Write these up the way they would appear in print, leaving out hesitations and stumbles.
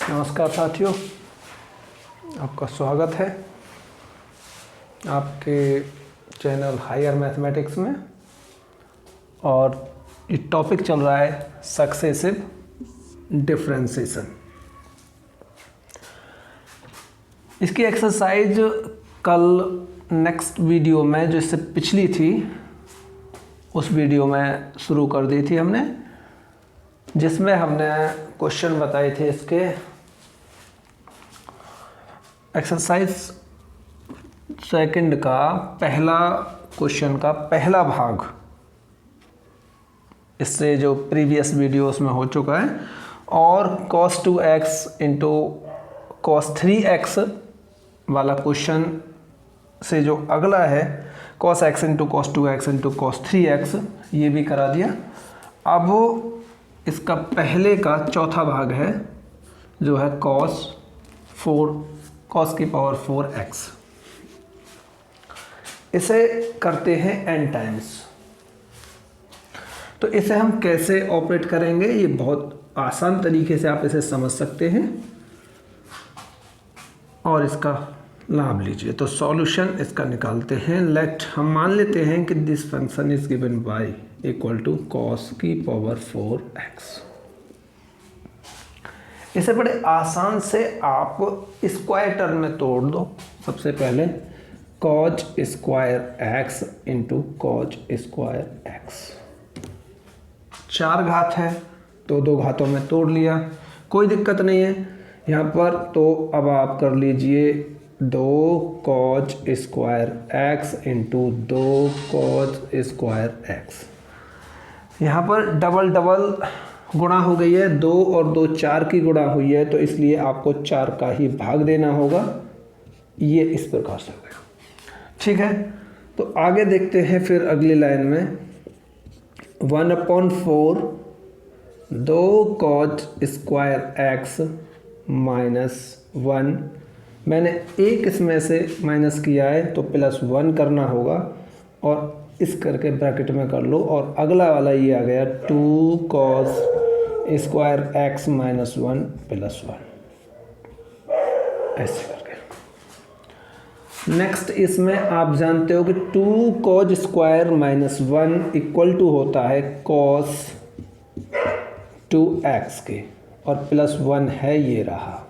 नमस्कार साथियों, आपका स्वागत है आपके चैनल हायर मैथमेटिक्स में। और ये टॉपिक चल रहा है सक्सेसिव डिफरेंशिएशन। इसकी एक्सरसाइज कल नेक्स्ट वीडियो में, जो इससे पिछली थी, उस वीडियो में शुरू कर दी थी हमने, जिसमें हमने क्वेश्चन बताए थे इसके। एक्सरसाइज सेकंड का पहला क्वेश्चन का पहला भाग इससे जो प्रीवियस वीडियोस में हो चुका है, और cos 2x into cos 3x वाला क्वेश्चन से जो अगला है cos x into cos 2x into cos 3x, ये भी करा दिया। अब इसका पहले का चौथा भाग है जो है cos की पावर 4x। इसे करते हैं n टाइम्स। तो इसे हम कैसे ऑपरेट करेंगे, ये बहुत आसान तरीके से आप इसे समझ सकते हैं और इसका लाभ लीजिए। तो सॉल्यूशन इसका निकालते हैं। लेट हम मान लेते हैं कि this function is given by equal to cos की पावर 4x। इसे बड़े आसान से आप स्क्वायर टर्म में तोड़ दो। सबसे पहले cos square x into cos square x, 4 घात है तो 2 घातों में तोड़ लिया, कोई दिक्कत नहीं है यहाँ पर। तो अब आप कर लीजिए 2 cos square x into 2 cos square x। यहाँ पर डबल डबल गुणा हो गई है, 2 और 2 4 की गुणा हुई है, तो इसलिए आपको 4 का ही भाग देना होगा। ये इस प्रकार से हो गया, ठीक है। तो आगे देखते हैं फिर अगली लाइन में 1/4 2 cos स्क्वायर x माइनस 1। मैंने एक इसमें से माइनस किया है तो +1 करना होगा, और इस करके ब्रैकेट में कर लो। और अगला वाला ये आ गया 2 cos स्क्वायर x माइनस 1 +1, ऐसे करके। नेक्स्ट इसमें आप जानते हो कि 2 cos square minus 1 equal to होता है cos 2x के, और +1 है, ये रहा।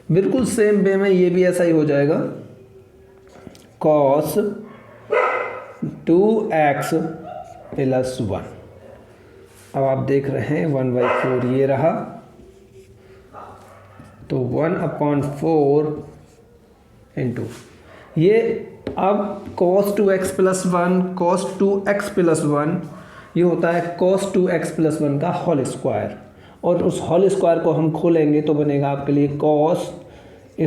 बिल्कुल सेम वे में ये भी ऐसा ही हो जाएगा, cos 2x +1। अब आप देख रहे हैं 1/4 ये रहा, तो 1/4 इंटू ये। अब cos 2x +1 cos 2x +1 ये होता है cos 2x +1 का होल स्क्वायर, और उस होल स्क्वायर को हम खोलेंगे तो बनेगा आपके लिए cos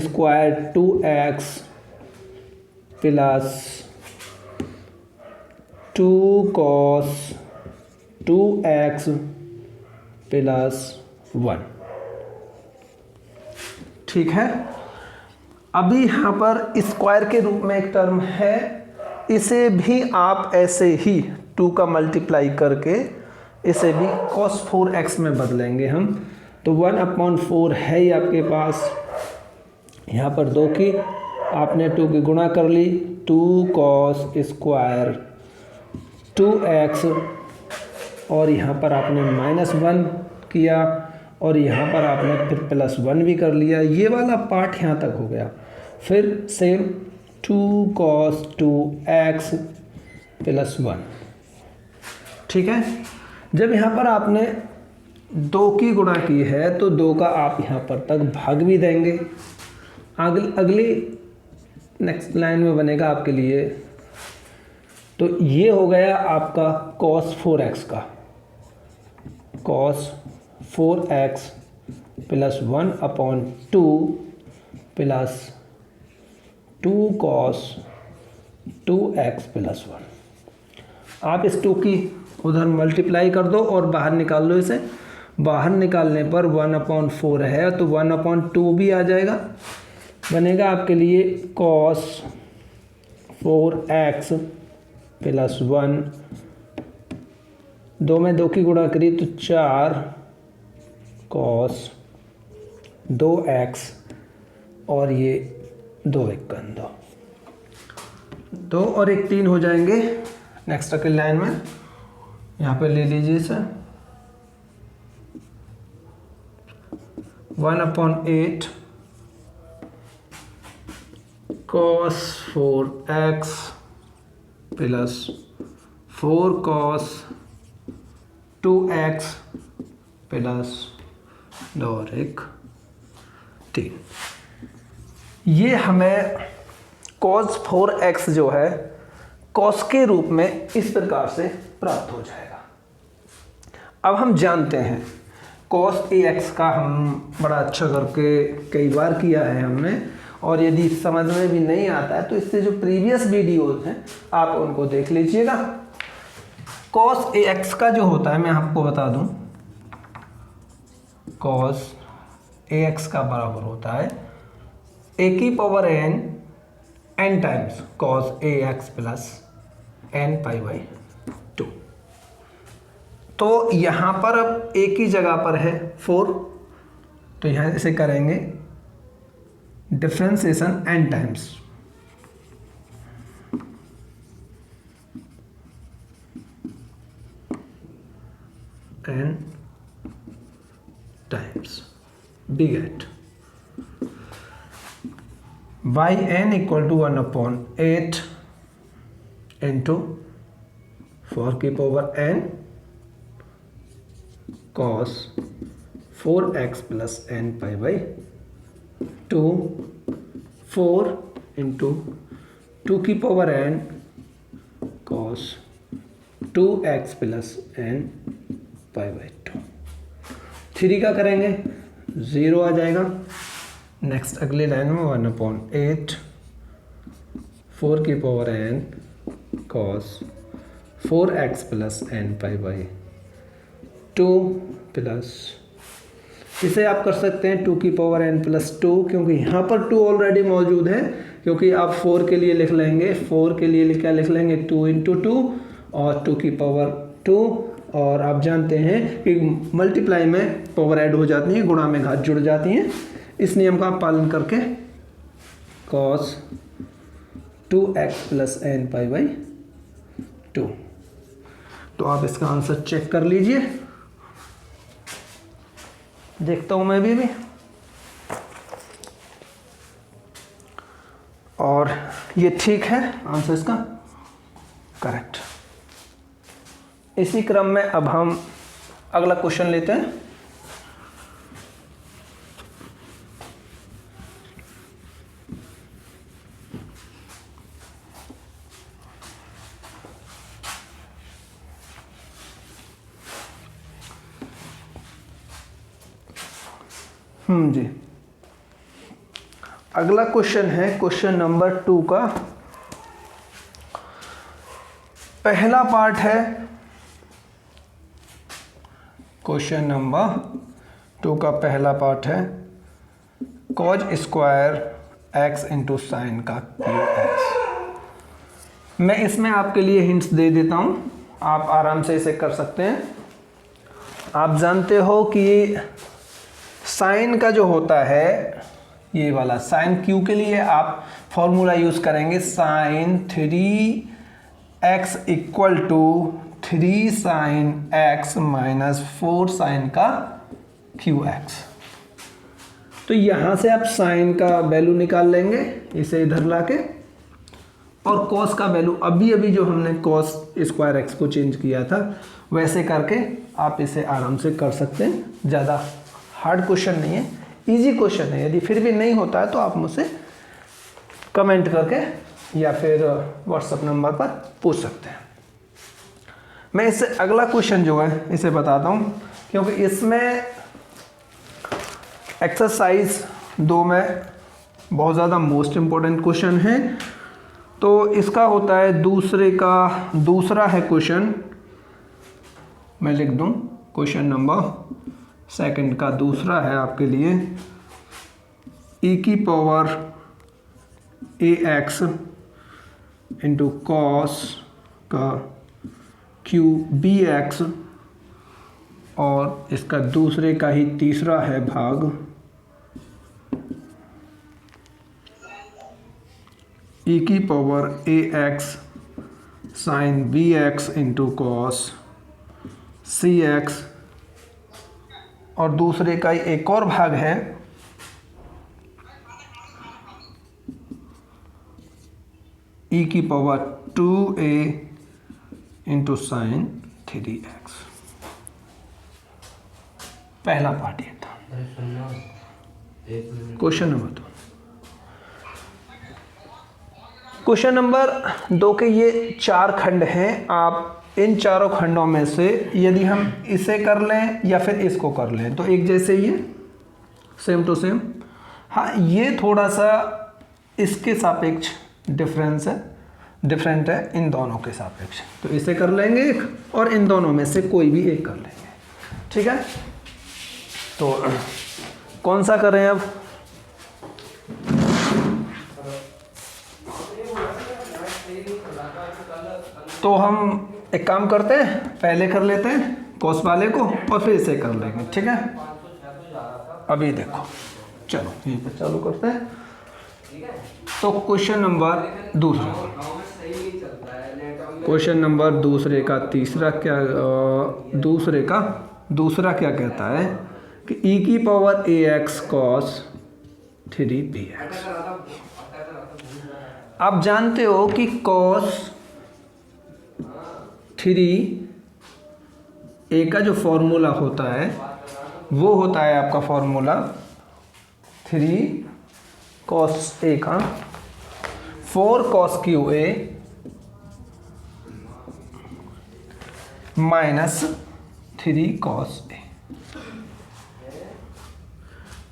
square 2x plus 2 cos 2x +1, ठीक है। अभी यहाँ पर स्क्वायर के रूप में एक टर्म है, इसे भी आप ऐसे ही 2 का मल्टीप्लाई करके इसे भी cos 4x में बदलेंगे हम। तो 1/4 है ही आपके पास, यहाँ पर 2 की आपने 2 की गुणा कर ली, 2 cos स्क्वायर 2x, और यहाँ पर आपने -1 किया, और यहाँ पर आपने फिर +1 भी कर लिया। ये वाला पार्ट यहाँ तक हो गया। फिर सेम 2 cos 2x +1, ठीक है। जब यहाँ पर आपने 2 की गुणा की है तो 2 का आप यहाँ पर तक भाग भी देंगे। अगली नेक्स्ट लाइन में बनेगा आपके लिए, तो ये हो गया आपका cos 4x का, cos 4x +1/2 plus 2 cos 2x +1। आप इस 2 की उधर मल्टीप्लाई कर दो और बाहर निकाल लो इसे। बाहर निकालने पर 1/4 है तो 1/2 भी आ जाएगा, बनेगा आपके लिए cos 4x +1। 2 में 2 की गुणा करी तो 4 cos 2x और ये 2 1 2, 2 और 1 3 हो जाएंगे। नेक्स्ट अगली लाइन में यहाँ पे ले लीजिए इसे 1/8 cos 4x plus 4 cos 2x plus 2 और 1 3। ये हमें cos 4x जो है cos के रूप में इस प्रकार से प्राप्त हो जाएगा। अब हम जानते हैं cos ax का हम बड़ा अच्छा करके कई बार किया है हमने, और यदि समझ में भी नहीं आता है तो इससे जो प्रीवियस वीडियोज हैं आप उनको देख लीजिएगा। cos ax का जो होता है मैं आपको बता दूं, cos ax का बराबर होता है a⁴n n times cos ax plus n pi by 2। तो यहाँ पर अब a की जगह पर है 4, तो यहाँ इसे करेंगे differentiation n times, n times बिगेट yn equal to 1/8 into 4n cos 4x plus n pi by 2, 4 into 2n cos 2x plus n pi by 2। 3 का करेंगे 0 आ जाएगा। नेक्स्ट अगली लाइन में 1/8 4n cos 4x plus n pi by 2 plus, इसे आप कर सकते हैं 2n प्लस 2, क्योंकि यहाँ पर 2 ऑलरेडी मौजूद है, क्योंकि आप 4 के लिए लिख लेंगे, 4 के लिए क्या लिख लेंगे 2 इंटू 2 और 2 और आप जानते हैं कि मल्टीप्लाई में पावर ऐड हो जाती है, गुणा में घात जुड़ जाती हैं। इस नियम का पालन करके cos 2x plus n pi by 2। तो आप इसका आंसर चेक कर लीजिए, देखता हूं मैं भी और ये ठीक है आंसर इसका करेक्ट। इसी क्रम में अब हम अगला क्वेश्चन लेते हैं। जी, अगला क्वेश्चन है क्वेश्चन नंबर 2 का पहला पार्ट है। क्वेश्चन नंबर 2 का पहला पार्ट है cos square x into sine का क्यूब। मैं इसमें आपके लिए हिंट्स दे देता हूं, आप आराम से इसे कर सकते हैं। आप जानते हो कि साइन का जो होता है ये वाला साइन क्यू के लिए आप फॉर्मूला यूज करेंगे sine 3x equal to 3 sine x minus 4 sine का QX। तो यहां से आप साइन का वैल्यू निकाल लेंगे इसे इधर लाके, और कॉस का वैल्यू अभी जो हमने कॉस स्क्वायर एक्स को चेंज किया था वैसे करके आप इसे आराम से कर सकते हैं। ज़्यादा हार्ड क्वेश्चन नहीं है, इजी क्वेश्चन है। यदि फिर भी नहीं होता है तो आप मुझसे कमेंट करके या फिर व्हाट्सएप नंबर पर पूछ सकते हैं। मैं इससे अगला क्वेश्चन जो है इसे बताता हूँ, क्योंकि इसमें एक्सरसाइज 2 में बहुत ज़्यादा मोस्ट इम्पोर्टेंट क्वेश्चन है। तो इसका होता है दूसरा है क्वेश्चन, मैं लिख दूँ क्वेश्चन नंबर 2 का दूसरा है आपके लिए e⁴ ax इंटू कॉस का QBX, और इसका दूसरे का ही तीसरा है भाग ई की power A X sine B X into cos C X, और दूसरे का एक और भाग है ई की power 2a into sine 3x। पहला पार्ट ये था। Question number 2। क्वेश्चन नंबर 2 के ये 4 खंड हैं। आप इन चारों खंडों में से यदि हम इसे कर लें या फिर इसको कर लें तो एक जैसे ही है, सेम टू सेम। हाँ, ये थोड़ा सा इसके सापेक्ष डिफरेंट है इन दोनों के सापेक्ष। तो इसे कर लेंगे एक, और इन दोनों में से कोई भी एक कर लेंगे। ठीक है, तो कौन सा करें अब? तो हम एक काम करते हैं, पहले कर लेते हैं कॉस वाले को और फिर इसे कर लेंगे। ठीक है, अभी देखो, चलो यहीं पर चालू करते हैं। तो क्वेश्चन नंबर दूसरा, क्वेश्चन नंबर दूसरे का दूसरा क्या कहता है कि ई की power A X cos 3bx। आप जानते हो कि कॉस 3a का जो फॉर्मूला होता है वो होता है आपका फॉर्मूला 3 cos a का 4 cos Q a minus 3 cos a।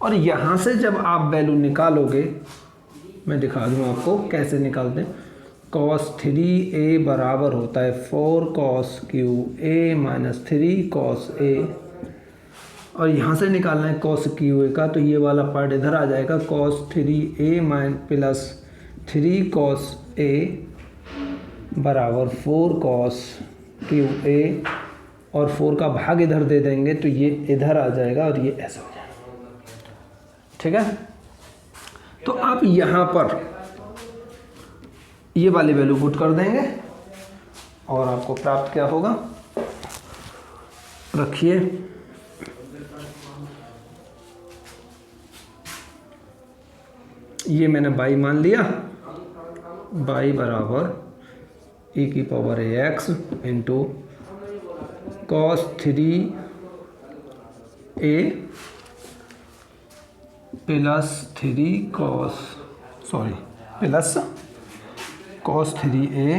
और यहां से जब आप वैल्यू निकालोगे, मैं दिखा दूं आपको कैसे निकालते हैं। cos 3a बराबर होता है 4 cos Q a minus 3 cos a, और यहाँ से निकालना है cos क्यू a का, तो ये वाला पार्ट इधर आ जाएगा। cos 3a plus 3 cos a बराबर 4 cos क्यू a, और 4 का भाग इधर दे देंगे तो ये इधर आ जाएगा और ये ऐसा हो जाएगा। ठीक है, तो आप यहाँ पर ये वाली वैल्यू पुट कर देंगे और आपको प्राप्त क्या होगा, रखिए, ये मैंने बाई मान लिया। बाई बराबर ई की power A X into cos 3a plus 3 plus cos 3a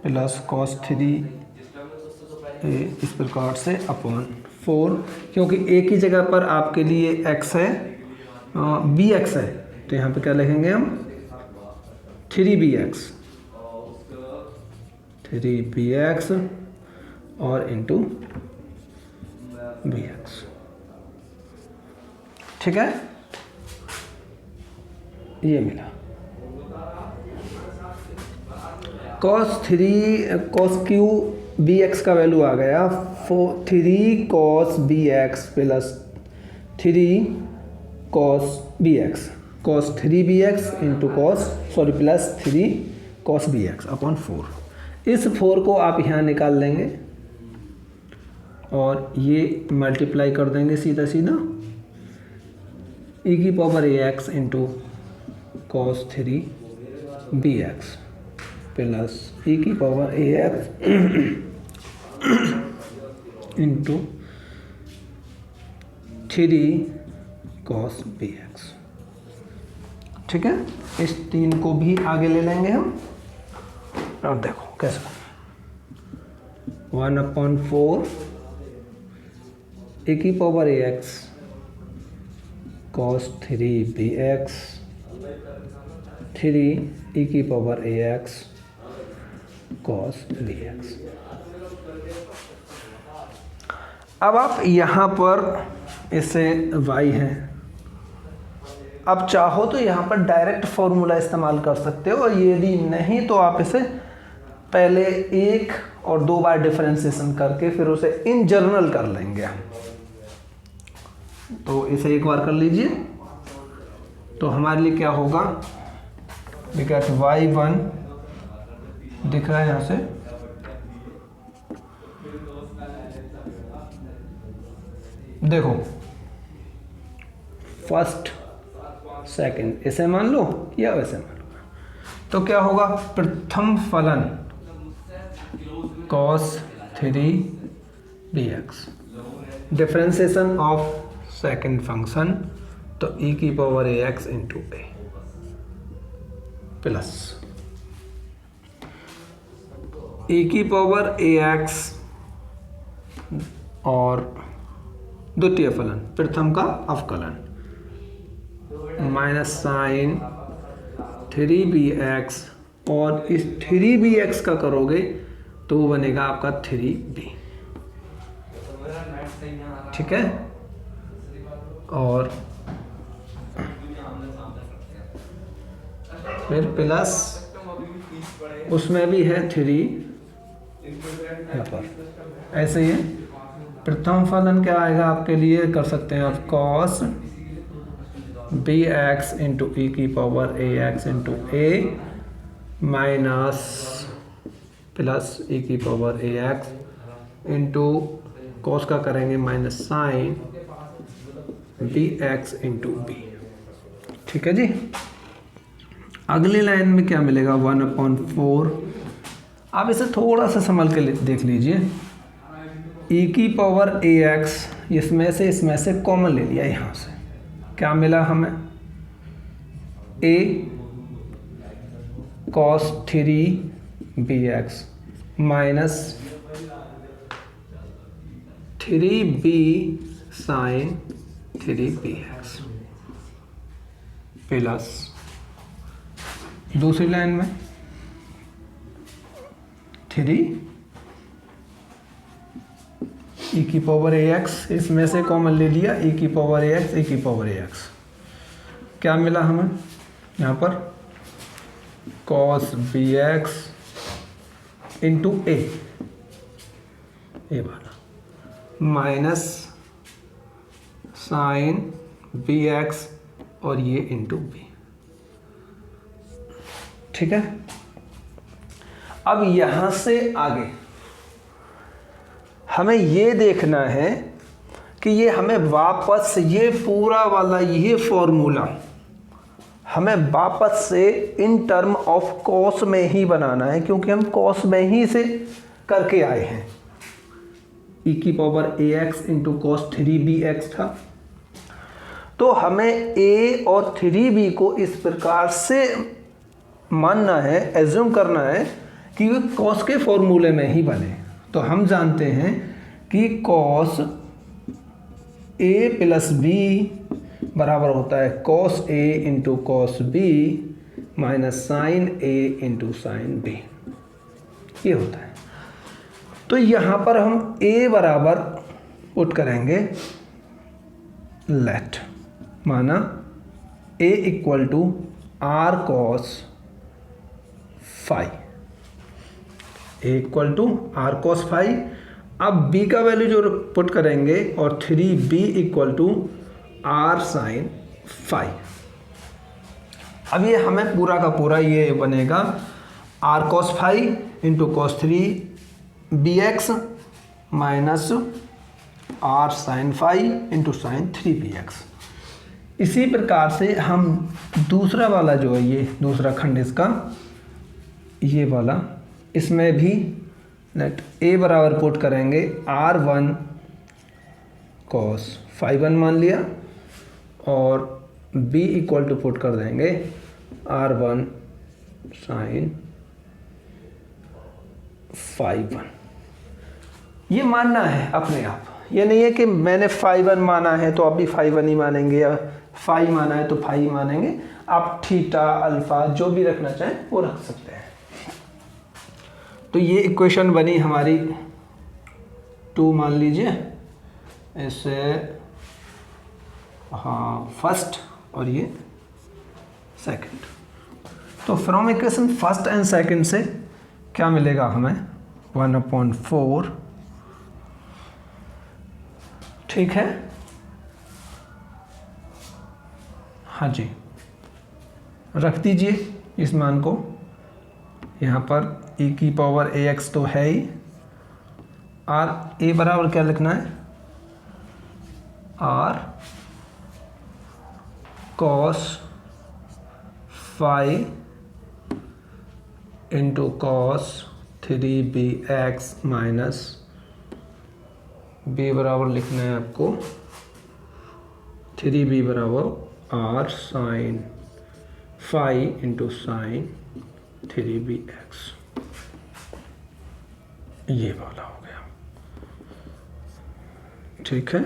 plus cos 3a इस प्रकार से अपॉन 4, क्योंकि a की जगह पर आपके लिए x है, bx है, तो यहाँ पे क्या लिखेंगे हम 3bx और इंटू bx। ठीक है, ये मिला। cos क्यू bx का वैल्यू आ गया 3 cos bx plus 3 cos bx, cos 3bx into plus 3 cos bx upon 4। इस 4 को आप यहाँ निकाल लेंगे और ये मल्टीप्लाई कर देंगे सीधा सीधा ई की power A X into cos 3bx plus e की power A X into 3 cos bx। ठीक है, इस 3 को भी आगे ले लेंगे हम, और देखो कैसे 1/4 ए की power A x cos 3bx 3 ई की power A x cos bx। अब आप यहाँ पर इसे y है, अब चाहो तो यहाँ पर डायरेक्ट फॉर्मूला इस्तेमाल कर सकते हो, और यदि नहीं तो आप इसे पहले 1 और 2 बार डिफरेंशिएशन करके फिर उसे इन जनरल कर लेंगे। तो इसे एक बार कर लीजिए, तो हमारे लिए क्या होगा वी गेट y1 दिख रहा है यहाँ से, देखो फर्स्ट सेकंड ऐसे मान लो या वैसे मान लो, तो क्या होगा, प्रथम फलन cos 3bx, differentiation of second function, तो e की power ax into a plus e की पावर ax और द्वितीय फलन प्रथम का अवकलन माइनस साइन 3bx, और इस 3bx का करोगे तो वो बनेगा आपका 3b, ठीक है। और फिर प्लस उसमें भी है 3 यहाँ पर, ऐसे ही है। प्रथम फलन क्या आएगा आपके लिए, कर सकते हैं आप cos bx इंटू ई की power ax into a minus plus e की पावर ax इंटू cos का करेंगे minus sine bx into b, ठीक है जी। अगली लाइन में क्या मिलेगा, 1/4। आप इसे थोड़ा सा संभल के देख लीजिए, e की पावर ax इसमें से कॉमन ले लिया, यहाँ से क्या मिला हमें, a cos 3bx minus 3b sin 3bx plus दूसरी लाइन में 3 e की पावर ax, इसमें से कॉमन ले लिया, e की पावर ax, e की पावर ax, क्या मिला हमें यहाँ पर, cos bx इंटू a वाला माइनस साइन bx और ये इंटू b, ठीक है। अब यहां से आगे हमें ये देखना है कि ये हमें वापस ये पूरा वाला ये फॉर्मूला हमें वापस से इन टर्म ऑफ कॉस में ही बनाना है, क्योंकि हम कॉस में ही से करके आए हैं। e की power ax into cos 3bx था, तो हमें a और 3b को इस प्रकार से मानना है, एज्यूम करना है कि वे कॉस के फॉर्मूले में ही बने। तो हम जानते हैं कि कॉस a प्लस b बराबर होता है cos a into cos b minus sine a into sine b, ये होता है। तो यहाँ पर हम a बराबर पुट करेंगे, लेट माना a equal to R cos phi, a equal to R cos phi. अब b का वैल्यू जो पुट करेंगे और 3b equal to R sine phi. अब ये हमें पूरा का पूरा ये बनेगा R cos phi into cos 3bx minus R sine phi into sine 3bx। इसी प्रकार से हम दूसरा वाला जो है ये दूसरा खंड इसका ये वाला, इसमें भी लेट a बराबर पुट करेंगे r1 cos फाई 1 मान लिया और b इक्वल टू पुट कर देंगे r1 साइन फाई 1। ये मानना है अपने आप, ये नहीं है कि मैंने फाई 1 माना है तो आप भी फाई 1 ही मानेंगे, या फाई माना है तो फाई मानेंगे। आप थीटा अल्फा जो भी रखना चाहें वो रख सकते हैं। तो ये इक्वेशन बनी हमारी 2 मान लीजिए, इसे हाँ फर्स्ट और ये सेकंड। तो from equation first and second से क्या मिलेगा हमें 1/4, ठीक है। हाँ जी रख दीजिए। इस मान को यहाँ पर e की पावर ax तो है ही, और a बराबर क्या लिखना है, r cos phi into cos 3bx minus b बराबर लिखना है आपको 3b बराबर r sine phi into sine 3bx, ये वाला हो गया। ठीक है,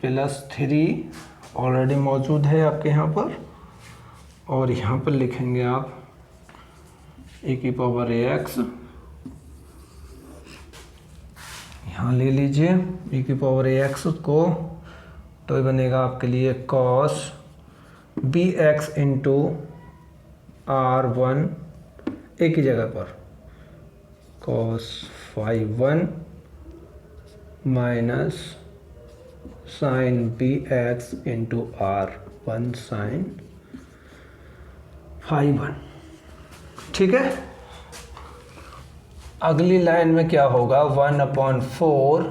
+3 ऑलरेडी मौजूद है आपके यहाँ पर, और यहाँ पर लिखेंगे आप e की पावर ax, यहाँ ले लीजिए e की पावर ax को, तो ये बनेगा आपके लिए cos bx इंटू r1 एक ही जगह पर cos phi 1 minus sine bx into r1 sine phi 1। ठीक है, अगली लाइन में क्या होगा, 1/4,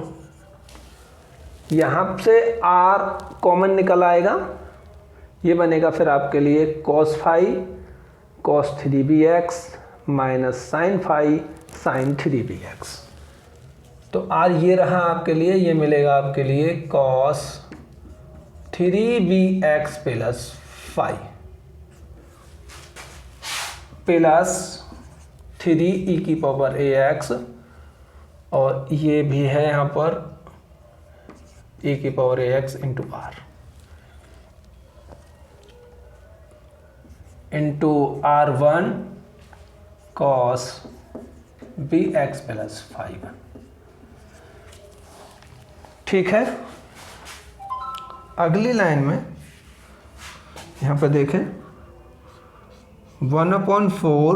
यहाँ से r कॉमन निकल आएगा, ये बनेगा फिर आपके लिए cos phi cos 3bx minus sine phi sine 3bx। तो r ये रहा आपके लिए, ये मिलेगा आपके लिए cos 3bx plus phi plus 3 की पावर ax, और ये भी है यहाँ पर की power ax into r into r1 cos bx plus phi 1। ठीक है, अगली लाइन में यहाँ पर देखें 1/4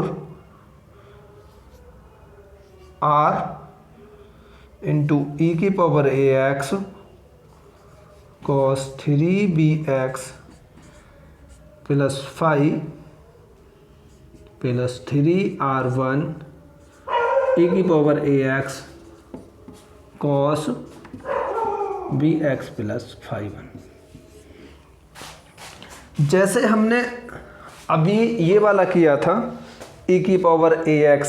r इंटू की power ax cos 3bx plus phi plus 3r1 की power ax cos bx plus phi 1। जैसे हमने अभी ये वाला किया था की पावर ax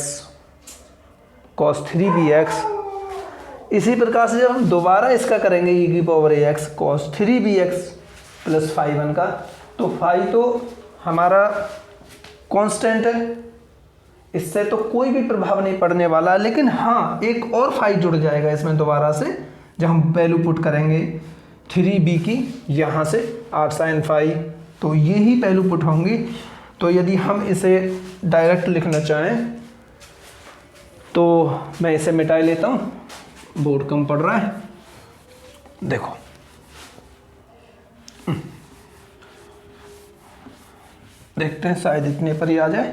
cos 3bx, इसी प्रकार से जब हम दोबारा इसका करेंगे की power ax cos 3bx plus phi 1 का, तो phi तो हमारा कांस्टेंट है, इससे तो कोई भी प्रभाव नहीं पड़ने वाला, लेकिन हाँ एक और phi जुड़ जाएगा इसमें दोबारा से, जब हम वैल्यू पुट करेंगे 3b की यहाँ से r sin phi, तो ये ही वैल्यू पुट होंगी। तो यदि हम इसे डायरेक्ट लिखना चाहें तो मैं इसे मिटा लेता हूँ, बोर्ड कम पड़ रहा है, देखो देखते हैं शायद इतने पर ही आ जाए।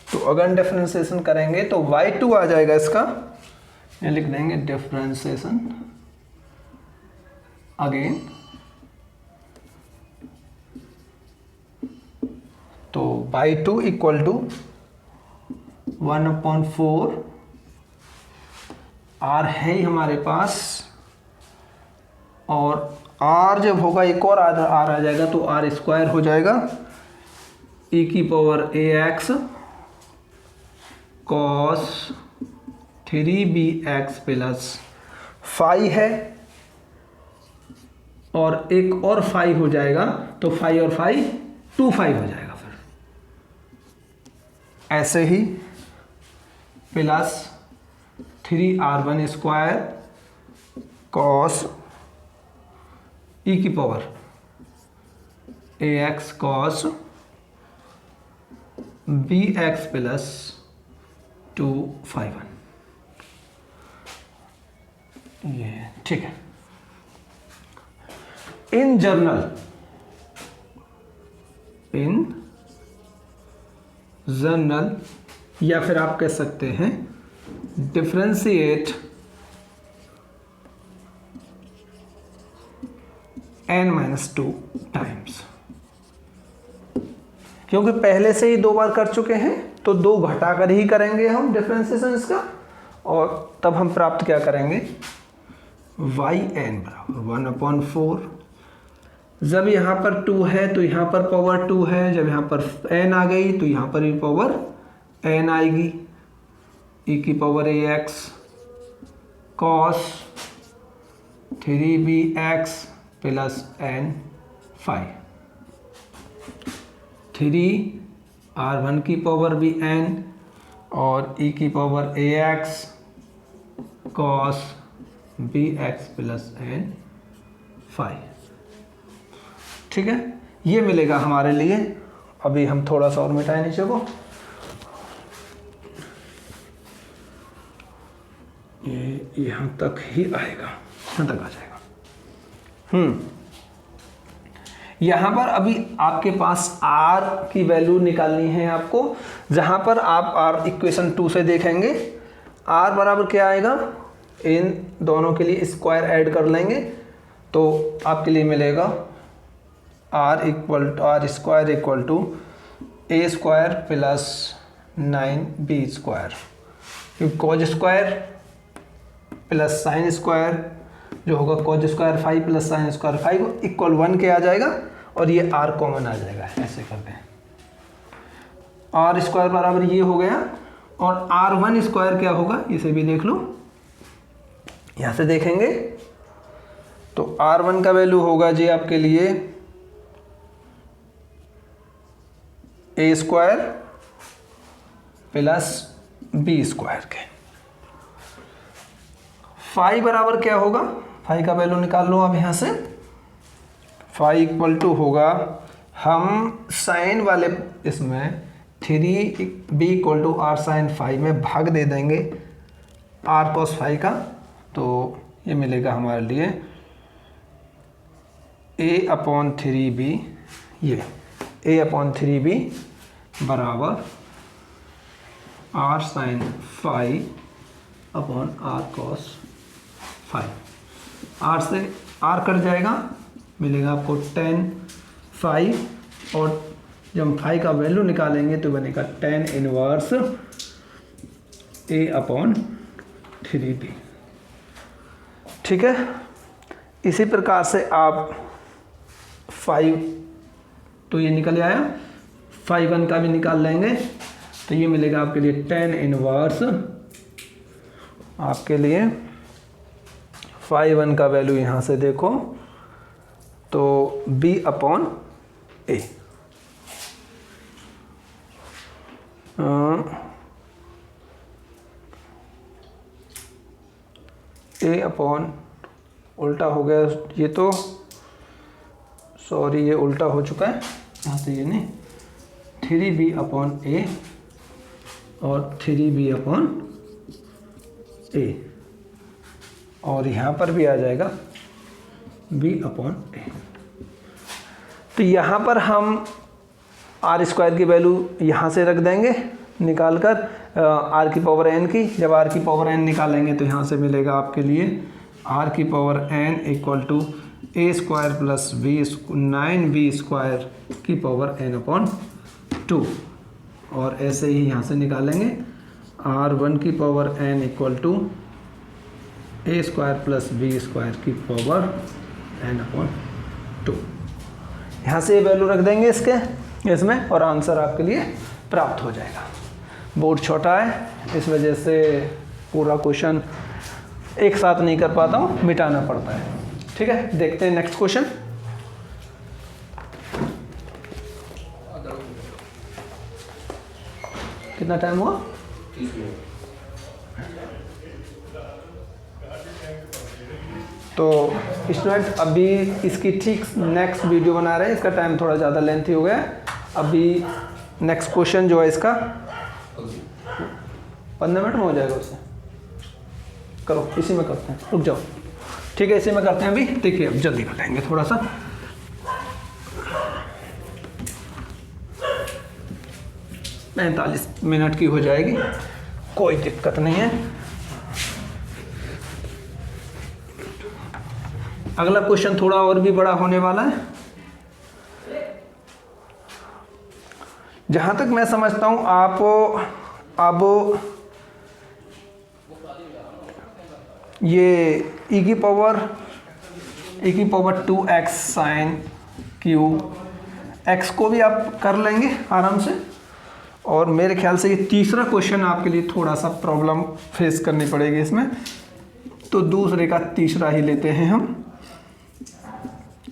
तो अगर डिफरेंशिएशन करेंगे तो y2 आ जाएगा इसका, ये लिख देंगे डिफरेंशिएशन अगेन, तो y2 इक्वल टू 1/4 r है ही हमारे पास, और r जब होगा एक और r आ जाएगा तो r स्क्वायर हो जाएगा, की power ax cos 3bx plus phi है, और एक और phi हो जाएगा, तो phi और phi 2phi हो जाएगा। फिर ऐसे ही प्लस 3r1 स्क्वायर cos की power ax cos bx plus 2phi 1, ये ठीक है। इन जनरल या फिर आप कह सकते हैं डिफरेंशिएट n-2 टाइम्स। क्योंकि पहले से ही 2 बार कर चुके हैं तो 2 घटाकर ही करेंगे हम डिफरेंशिएशन इसका, और तब हम प्राप्त क्या करेंगे, yn बराबर 1/4। जब यहाँ पर 2 है तो यहाँ पर पावर 2 है, जब यहाँ पर n आ गई तो यहाँ पर भी पावर n आएगी, e की power ax cos 3bx plus n phi। 3r1 की पावर भी n और e की power ax cos bx plus n phi। ठीक है, ये मिलेगा हमारे लिए। अभी हम थोड़ा सा और मिटाएं नीचे को, ये यहाँ तक ही आएगा, यहाँ तक आ जाएगा। यहाँ पर अभी आपके पास r की वैल्यू निकालनी है आपको, जहाँ पर आप r इक्वेशन 2 से देखेंगे r बराबर क्या आएगा, इन दोनों के लिए स्क्वायर ऐड कर लेंगे तो आपके लिए मिलेगा r square equal to a square plus 9b square, क्योंकि cos square plus sine square जो होगा cos square 5 plus sine square 5 equal 1 के आ जाएगा, और ये r कॉमन आ जाएगा। ऐसे करते हैं, r स्क्वायर बराबर ये हो गया, और r1 स्क्वायर क्या होगा इसे भी देख लो, यहाँ से देखेंगे तो r1 का वैल्यू होगा जी आपके लिए a square plus b square के। फाई बराबर क्या होगा, फाई का वैल्यू निकाल लो अब यहाँ से। फाई इक्वल टू होगा, हम साइन वाले इसमें 3b equal to R sine phi में भाग दे देंगे आर कॉस फाई का, तो ये मिलेगा हमारे लिए a/3b, ये a/3b बराबर R sine phi upon R cos phi. R से आर कट जाएगा, मिलेगा आपको 10 फाई, और जब हम फाई का वैल्यू निकालेंगे तो बनेगा 10 इनवर्स a/3b। ठीक है, इसी प्रकार से आप 5 तो ये निकल आया, 5/1 का भी निकाल लेंगे तो ये मिलेगा आपके लिए 10 इनवर्स, आपके लिए 5/1 का वैल्यू यहाँ से देखो तो b/a, a/ उल्टा हो गया ये तो, सॉरी ये उल्टा हो चुका है, यहाँ से ये नहीं, 3b/a और 3b/a, और यहाँ पर भी आ जाएगा b/a। तो यहाँ पर हम आर स्क्वायर की वैल्यू यहाँ से रख देंगे निकाल कर आर की पावर n की, जब आर की पावर n निकालेंगे तो यहाँ से मिलेगा आपके लिए आर की power n equal to a square plus 9b square की पावर n/2, और ऐसे ही यहाँ से निकालेंगे r1 की power n equal to a square plus b square की पावर n/2। यहाँ से ये वैल्यू रख देंगे इसमें, और आंसर आपके लिए प्राप्त हो जाएगा। बोर्ड छोटा है इस वजह से पूरा क्वेश्चन एक साथ नहीं कर पाता हूँ, मिटाना पड़ता है। ठीक है, देखते हैं नेक्स्ट क्वेश्चन। कितना टाइम हुआ? 30 मिनट। तो स्टूडेंट अभी इसकी ठीक नेक्स्ट वीडियो बना रहे हैं, इसका टाइम थोड़ा ज़्यादा लेंथी हो गया है। अभी नेक्स्ट क्वेश्चन जो है इसका 15 मिनट में हो जाएगा, उससे करो, इसी में करते हैं, रुक जाओ। ठीक है, इसी में करते हैं अभी। देखिए अब जल्दी बताएंगे थोड़ा सा। मैं 45 मिनट की हो जाएगी, कोई दिक्कत नहीं है। अगला क्वेश्चन थोड़ा और भी बड़ा होने वाला है। जहां तक मैं समझता हूं आप अब ये e की power 2x sign Q x को भी आप कर लेंगे आराम से। और मेरे ख्याल से ये तीसरा क्वेश्चन आपके लिए थोड़ा सा प्रॉब्लम फेस करनी पड़ेगी इसमें, तो दूसरे का तीसरा ही लेते हैं हम।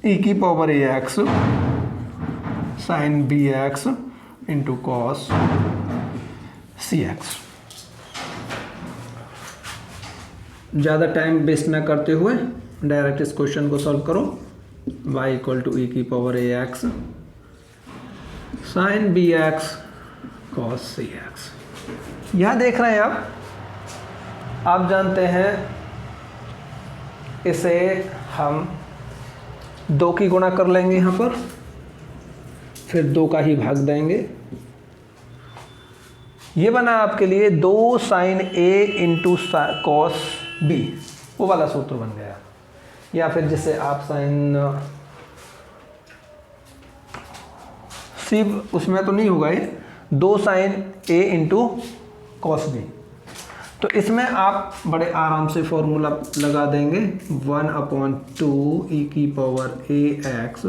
e की power ax sine bx into cos cx। ज़्यादा टाइम वेस्ट ना करते हुए डायरेक्ट इस क्वेश्चन को सॉल्व करो। y इक्वल टू e की power ax sine bx cos cx। यहाँ देख रहे हैं आप जानते हैं इसे हम 2 की गुणा कर लेंगे यहाँ पर, फिर 2 का ही भाग देंगे। ये बना आपके लिए 2 sine a into cos b, वो वाला सूत्र बन गया। या फिर जिसे आप साइन सी उसमें तो नहीं होगा ये 2 sine a into cos b। तो इसमें आप बड़े आराम से फॉर्मूला लगा देंगे 1/2 e की पावर ax।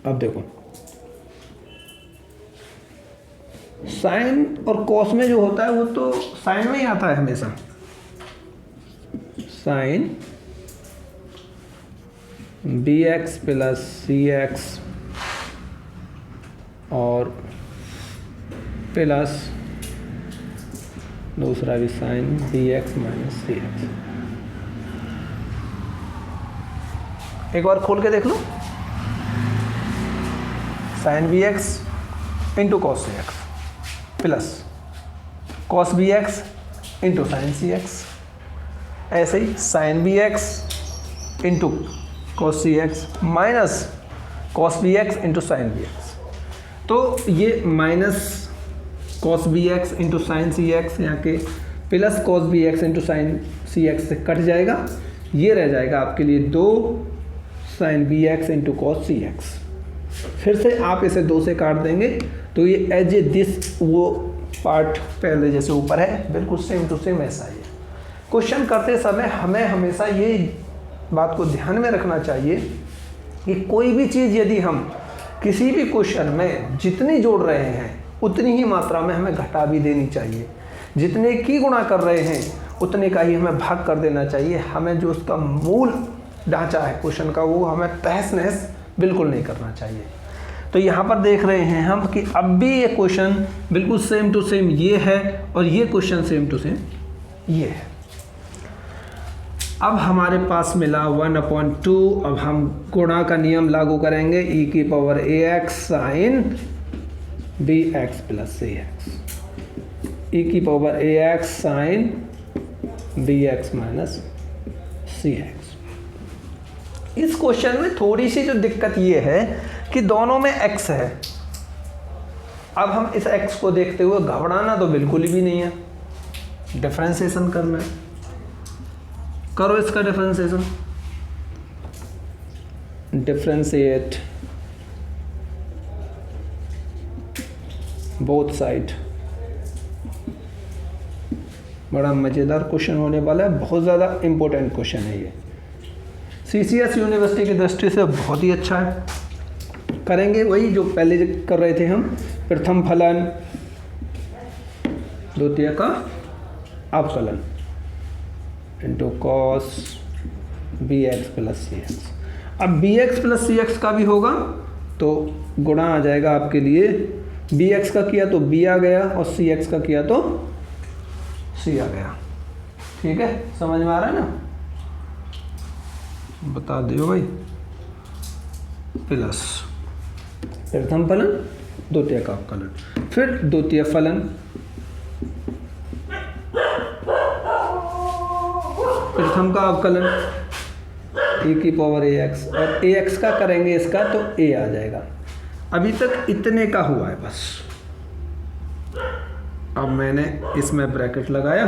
अब देखो साइन और कॉस में जो होता है वो तो साइन में ही आता है हमेशा। साइन bx प्लस cx और प्लस दूसरा भी साइन bx माइनस cx। एक बार खोल के देख लो, sine bx into cos cx plus cos bx into sine cx। ऐसे ही sine bx into cos cx minus cos bx into sine bx। तो ये minus cos bx into sine cx यहाँ के plus cos bx into sine cx से cut जाएगा। ये रह जाएगा आपके लिए 2 sine bx into cos cx। फिर से आप इसे 2 से काट देंगे तो ये एज ए दिस वो पार्ट पहले जैसे ऊपर है बिल्कुल सेम टू सेम ऐसा ही है। क्वेश्चन करते समय हमें हमेशा ये बात को ध्यान में रखना चाहिए कि कोई भी चीज़ यदि हम किसी भी क्वेश्चन में जितनी जोड़ रहे हैं उतनी ही मात्रा में हमें घटा भी देनी चाहिए। जितने की गुणा कर रहे हैं उतने का ही हमें भाग कर देना चाहिए। हमें जो उसका मूल ढांचा है क्वेश्चन का वो हमें तहस नहस बिल्कुल नहीं करना चाहिए। तो यहाँ पर देख रहे हैं हम कि अब भी ये क्वेश्चन बिल्कुल सेम टू सेम ये है और ये क्वेश्चन सेम टू सेम ये है। अब हमारे पास मिला 1/2। अब हम गुणा का नियम लागू करेंगे e की power ax sine bx plus cx। e की power ax sine bx minus cx। इस क्वेश्चन में थोड़ी सी जो दिक्कत ये है कि दोनों में x है। अब हम इस x को देखते हुए घबराना तो बिल्कुल भी नहीं है, डिफरेंशिएशन करना है। करो इसका डिफरेंशिएशन। Differentiate both side. बड़ा मज़ेदार क्वेश्चन होने वाला है, बहुत ज़्यादा इम्पोर्टेंट क्वेश्चन है ये। CCS यूनिवर्सिटी की दृष्टि से बहुत ही अच्छा है। करेंगे वही जो पहले कर रहे थे हम, प्रथम फलन द्वितीय का अवकलन into cos bx plus cx। अब bx प्लस cx का भी होगा तो गुणा आ जाएगा आपके लिए। bx का किया तो b आ गया और cx का किया तो c आ गया। ठीक है, समझ में आ रहा है ना? बता दियो भाई। प्लस प्रथम फलन द्वितीय का अवकलन, फिर द्वितीय फलन, प्रथम का अवकलन e की पावर ax और ax का करेंगे इसका तो a आ जाएगा। अभी तक इतने का हुआ है बस। अब मैंने इसमें ब्रैकेट लगाया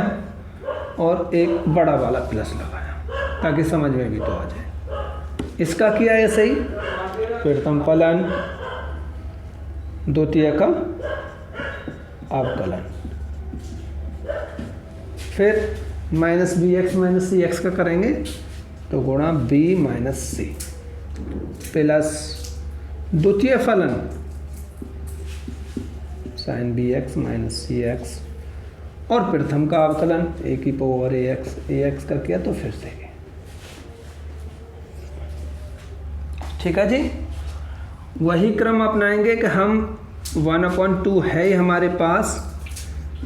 और एक बड़ा वाला प्लस लगाया। ताकि समझ में भी तो आ जाए। इसका किया ऐसे ही, प्रथम फलन, द्वितीय का अवकलन, फिर minus B X minus C x का करेंगे तो गुणा बी माइनस सी प्लस द्वितीय फलन sign B X minus C X और प्रथम का अवकलन ए की पावर ए एक्स का किया तो फिर से ठीक है जी। वही क्रम अपनाएंगे कि हम 1/2 है ही हमारे पास,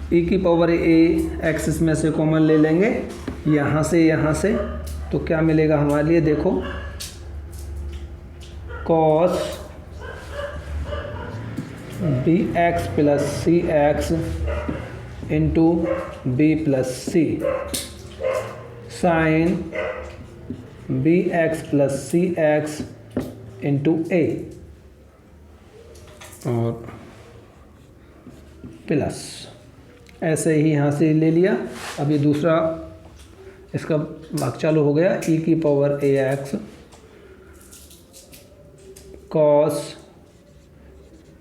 e की पावर ए एक्स इसमें से कॉमन ले लेंगे, यहाँ से तो क्या मिलेगा हमारे लिए, देखो cos बी एक्स प्लस सी एक्स इंटू बी प्लस सी साइन बी एक्स प्लस सी एक्स इंटू ए और प्लस ऐसे ही यहाँ से ले लिया। अब ये दूसरा इसका भाग चालू हो गया, e की power A X cos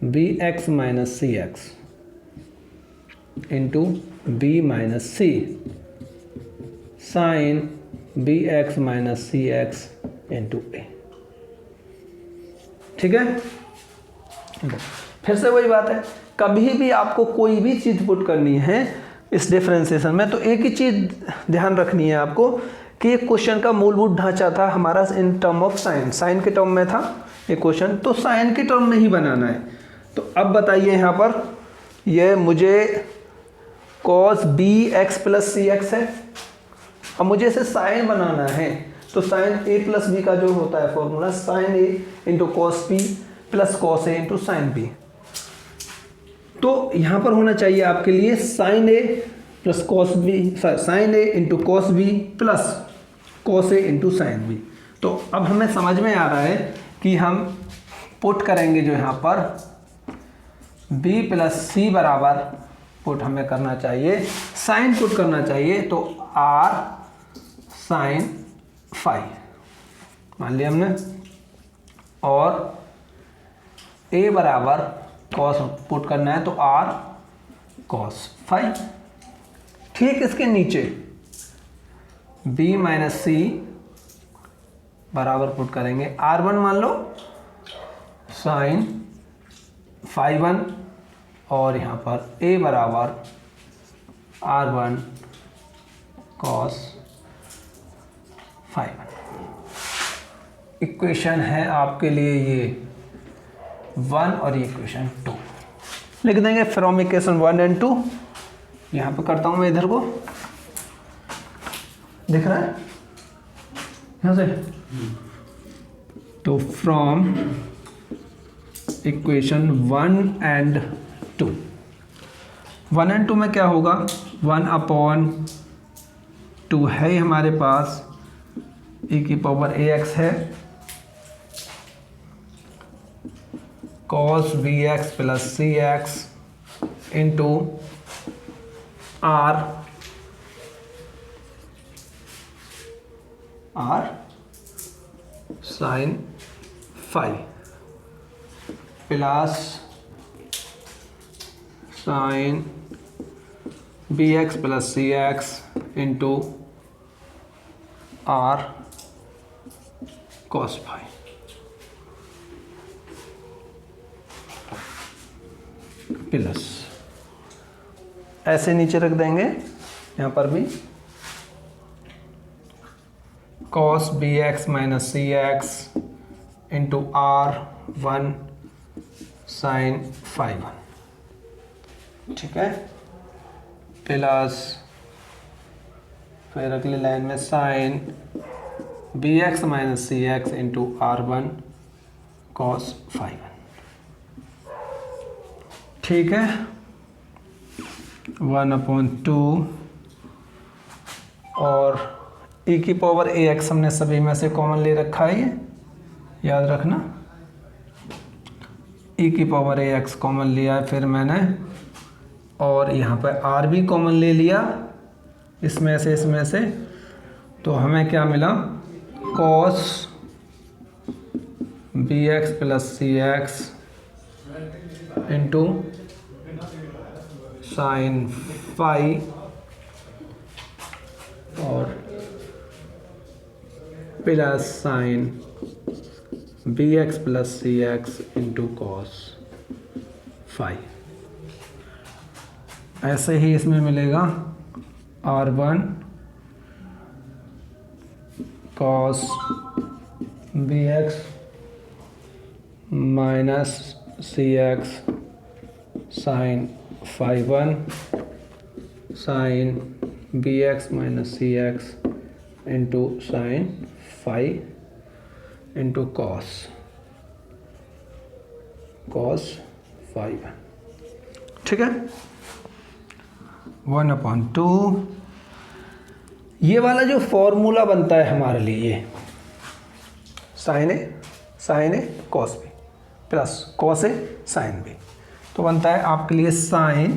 B X minus C X into B minus C sine B X minus C X into A. ठीक है, फिर से वही बात है, कभी भी आपको कोई भी चीज़ पुट करनी है इस डिफरेंशिएशन में तो एक ही चीज़ ध्यान रखनी है आपको कि ये क्वेश्चन का मूलभूत ढांचा था हमारा इन टर्म ऑफ साइन के टर्म में था ये क्वेश्चन, तो साइन के टर्म में ही बनाना है। तो अब बताइए यहाँ पर ये मुझे cos बी एक्स प्लस सी एक्स है, अब मुझे इसे साइन बनाना है तो साइन ए प्लस बी का जो होता है formula sine A into cos B plus cos A into sine B, तो यहाँ पर होना चाहिए आपके लिए sine A plus cos B, sine A into cos B plus cos A into sine B. तो अब हमें समझ में आ रहा है कि हम पुट करेंगे जो यहाँ पर b प्लस सी बराबर पुट हमें करना चाहिए, साइन पुट करना चाहिए तो r साइन फाई मान लिया हमने, और a बराबर कॉस पुट करना है तो r कॉस फाई। ठीक इसके नीचे b माइनस सी बराबर पुट करेंगे r1 मान लो साइन फाई 1 और यहाँ पर a बराबर r1 कॉस फाई 1। इक्वेशन है आपके लिए ये 1 और ये इक्वेशन 2 लिख देंगे फ्रॉम इक्वेशन 1 एंड 2। यहाँ पे करता हूँ मैं, इधर को दिख रहा है यहाँ से, तो फ्रॉम इक्वेशन 1 एंड 2, 1 एंड 2 में क्या होगा, 1/2 है हमारे पास, e की पावर ए एक्स है cos बी एक्स प्लस सी X into R sine phi plus sine B x plus सी X into R cos phi. Plus ऐसे नीचे रख देंगे यहाँ पर भी cos B X minus C X into r1 sine phi 1। ठीक है, प्लस फिर अगली लाइन में sine B X minus C X into r1 cos phi 1। ठीक है, 1/2 और e की पावर ए एक्स हमने सभी में से कॉमन ले रखा है, ये याद रखना, e की पावर ए एक्स कॉमन लिया है फिर मैंने, और यहाँ पर r भी कॉमन ले लिया इसमें से तो हमें क्या मिला, cos bx प्लस सी एक्स इंटू साइन फाई और plus sine B x plus सी एक्स इंटू कॉस फाई। ऐसे ही इसमें मिलेगा R1 cos B X minus C X sine phi 1 sine B X minus C X into sine phi into cos phi 1। ठीक है, 1/2। ये वाला जो फॉर्मूला बनता है हमारे लिए, साइन ए कॉस बी प्लस कॉस ए साइन बी, तो बनता है आपके लिए साइन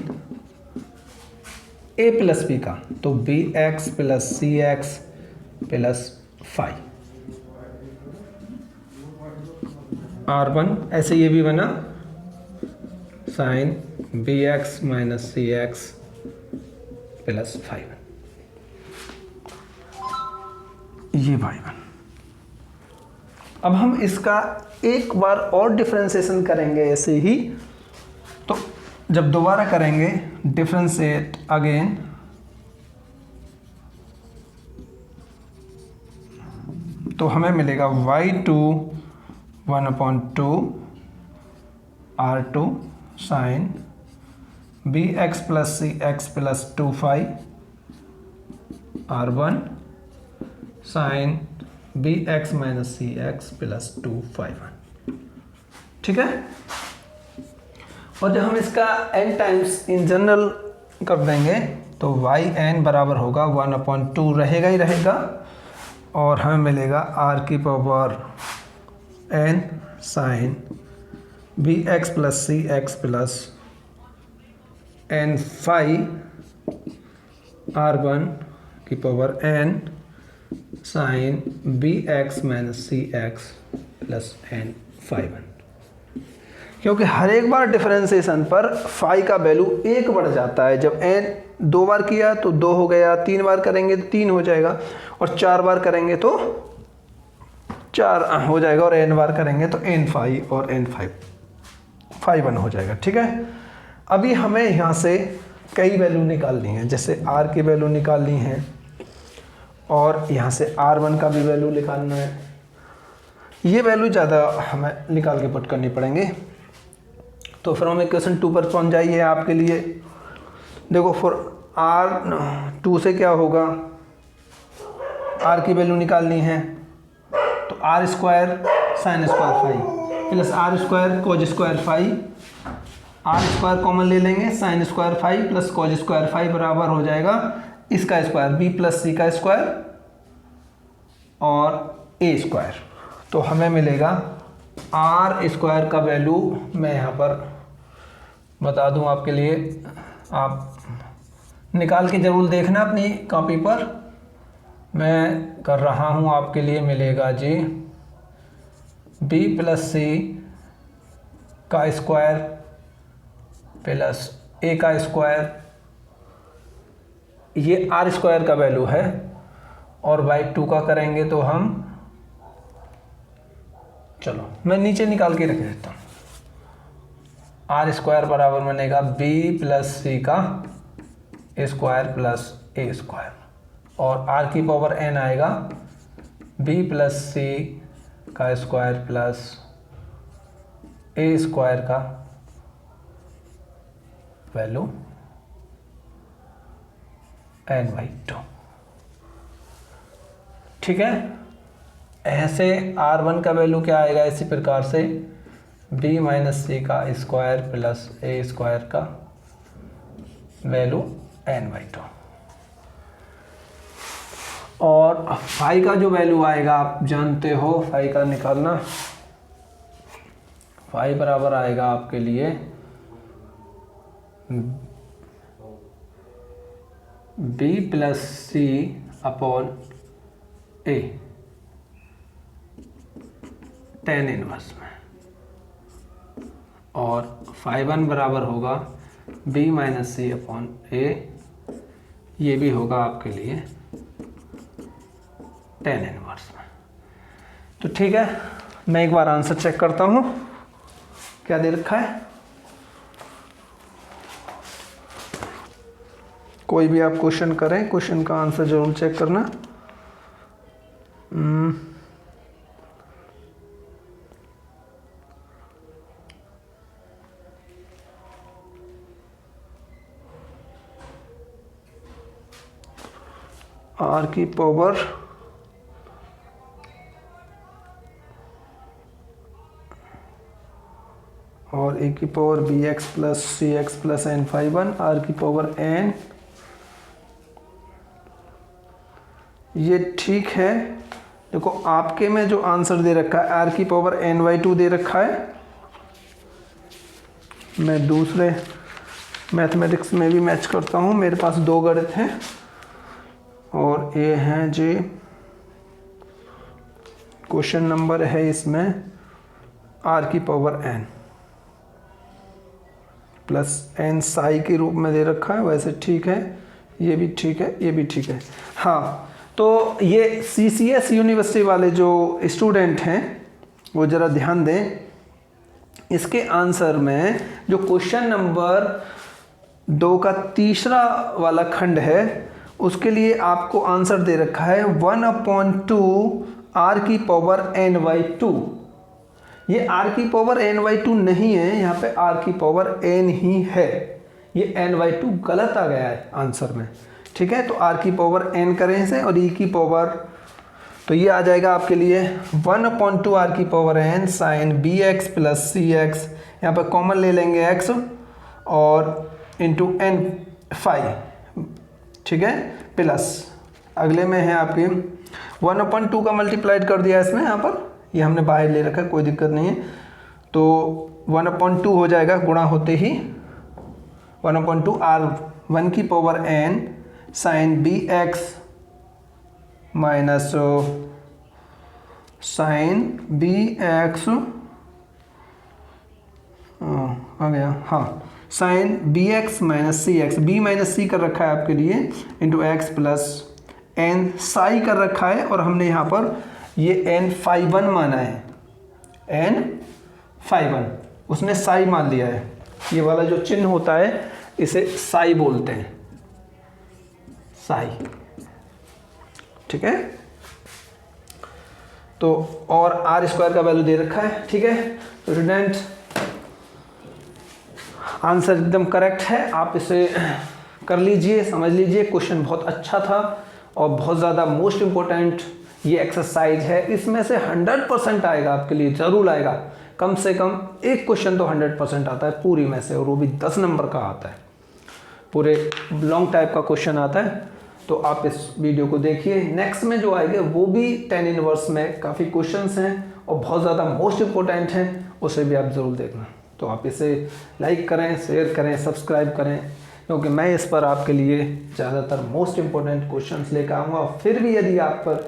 ए प्लस बी का, तो बी एक्स प्लस सी एक्स प्लस फाई R1। ऐसे ये भी बना sign B X minus C x plus phi 1, ये भाई 1। अब हम इसका एक बार और डिफरेंशिएशन करेंगे ऐसे ही, तो जब दोबारा करेंगे डिफरेंशिएट अगेन, तो हमें मिलेगा y2 1/2 R2 sine B x plus सी x plus 2 phi R1 sine B X minus C x plus 2 phi 1। ठीक है, और जब हम इसका n टाइम्स इन जनरल कर देंगे तो yn बराबर होगा 1/2 रहेगा ही रहेगा, और हमें मिलेगा r की power n sine B x plus सी x plus n phi R1 की power n sine B X minus C x plus n phi 1। क्योंकि हर एक बार डिफरेंशिएशन पर फाई का वैल्यू 1 बढ़ जाता है। जब n 2 बार किया तो 2 हो गया, 3 बार करेंगे तो 3 हो जाएगा, और 4 बार करेंगे तो 4 हो जाएगा, और n बार करेंगे तो n फाई और n फाई 1 हो जाएगा। ठीक है, अभी हमें यहाँ से कई वैल्यू निकालनी है, जैसे r की वैल्यू निकालनी है और यहाँ से R1 का भी वैल्यू निकालना है। ये वैल्यू ज़्यादा हमें निकाल के पुट करनी पड़ेंगे। तो फ्रॉम इक्वेशन 2 पर पहुँच जाइए आपके लिए। देखो फॉर R2 से क्या होगा, R की वैल्यू निकालनी है तो R square sine square phi plus R square cos square phi, R square common ले लेंगे, sine square phi plus cos square phi बराबर हो जाएगा इसका स्क्वायर b प्लस सी का स्क्वायर और a स्क्वायर। तो हमें मिलेगा R स्क्वायर का वैल्यू, मैं यहाँ पर बता दूँ आपके लिए, आप निकाल के ज़रूर देखना अपनी कॉपी पर, मैं कर रहा हूँ आपके लिए। मिलेगा जी b प्लस सी का स्क्वायर प्लस a का स्क्वायर, ये R स्क्वायर का वैल्यू है, और बाई 2 का करेंगे तो हम, चलो मैं नीचे निकाल के रख देता हूँ। R स्क्वायर बराबर बनेगा b प्लस सी का स्क्वायर प्लस a स्क्वायर, और R की पावर n आएगा b प्लस सी का स्क्वायर प्लस a स्क्वायर का वैल्यू n/2। ठीक है, ऐसे R1 का वैल्यू क्या आएगा, इसी प्रकार से b माइनस सी का स्क्वायर प्लस a स्क्वायर का वैल्यू n/2। और फाई का जो वैल्यू आएगा आप जानते हो, फाई का निकालना, फाई बराबर आएगा आपके लिए b प्लस सी अपॉन ए tan इनवर्स में, और phi 1 बराबर होगा b माइनस सी अपॉन ए, ये भी होगा आपके लिए tan इनवर्स में। तो ठीक है, मैं एक बार आंसर चेक करता हूँ क्या दे रखा है। कोई भी आप क्वेश्चन करें, क्वेश्चन का आंसर जरूर चेक करना। आर की पावर और ए की पावर बी एक्स प्लस सी x plus n phi 1, R की पावर एन, ये ठीक है। देखो आपके में जो आंसर दे रखा है आर की पावर एन बाई 2 दे रखा है। मैं दूसरे मैथमेटिक्स में भी मैच करता हूँ, मेरे पास 2 गणित हैं और ये हैं जी, क्वेश्चन नंबर है इसमें आर की power n plus N psi के रूप में दे रखा है, वैसे ठीक है, ये भी ठीक है, ये भी ठीक है। हाँ, तो ये CCS यूनिवर्सिटी वाले जो स्टूडेंट हैं वो ज़रा ध्यान दें, इसके आंसर में जो क्वेश्चन नंबर 2 का तीसरा वाला खंड है उसके लिए आपको आंसर दे रखा है 1/2 आर की पावर एन बाई 2। ये आर की पावर एन बाई 2 नहीं है, यहाँ पे आर की पावर एन ही है, ये एन बाई 2 गलत आ गया है आंसर में। ठीक है, तो आर की पावर एन करें इसे और ई की पावर, तो ये आ जाएगा आपके लिए 1/2 आर की power N sine B x plus सी एक्स, यहाँ पर कॉमन ले लेंगे x और इंटू एन फाई, ठीक है, प्लस अगले में है आपके 1/2 का मल्टीप्लाइड कर दिया इसमें, यहाँ पर ये हमने बाहर ले रखा है, कोई दिक्कत नहीं है। तो 1/2 हो जाएगा गुणा होते ही 1/2 आर 1 की power N sine B X minus sine B X आ गया, हाँ, sine B X minus C X, B minus C कर रखा है आपके लिए, into X plus N psi कर रखा है, और हमने यहाँ पर ये एन फाई 1 माना है, एन फाई 1 उसने साई मान लिया है। ये वाला जो चिन्ह होता है इसे साई बोलते हैं, साई, ठीक है। तो और आर स्क्वायर का वैल्यू दे रखा है, ठीक है। तो स्टूडेंट आंसर एकदम करेक्ट है, आप इसे कर लीजिए, समझ लीजिए। क्वेश्चन बहुत अच्छा था और बहुत ज़्यादा मोस्ट इम्पोर्टेंट ये एक्सरसाइज है, इसमें से 100% आएगा आपके लिए, ज़रूर आएगा। कम से कम एक क्वेश्चन तो 100% आता है पूरी में से, और वो भी 10 नंबर का आता है, पूरे लॉन्ग टाइप का क्वेश्चन आता है। तो आप इस वीडियो को देखिए, नेक्स्ट में जो आएगा वो भी tan इनवर्स में काफ़ी क्वेश्चंस हैं और बहुत ज़्यादा मोस्ट इम्पोर्टेंट हैं, उसे भी आप ज़रूर देखना। तो आप इसे लाइक करें, शेयर करें, सब्सक्राइब करें, क्योंकि मैं इस पर आपके लिए ज़्यादातर मोस्ट इम्पोर्टेंट क्वेश्चंस लेकर आऊँगा। और फिर भी यदि आप पर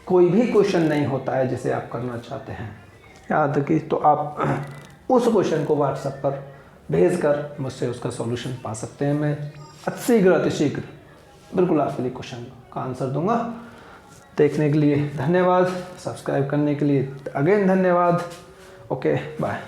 कोई भी क्वेश्चन नहीं होता है जिसे आप करना चाहते हैं, यहाँ तक कि तो आप उस क्वेश्चन को व्हाट्सएप पर भेजकर मुझसे उसका सॉल्यूशन पा सकते हैं। मैं अतिशीघ्र बिल्कुल आपके लिए क्वेश्चन का आंसर दूंगा। देखने के लिए धन्यवाद, सब्सक्राइब करने के लिए अगेन धन्यवाद। Okay, bye.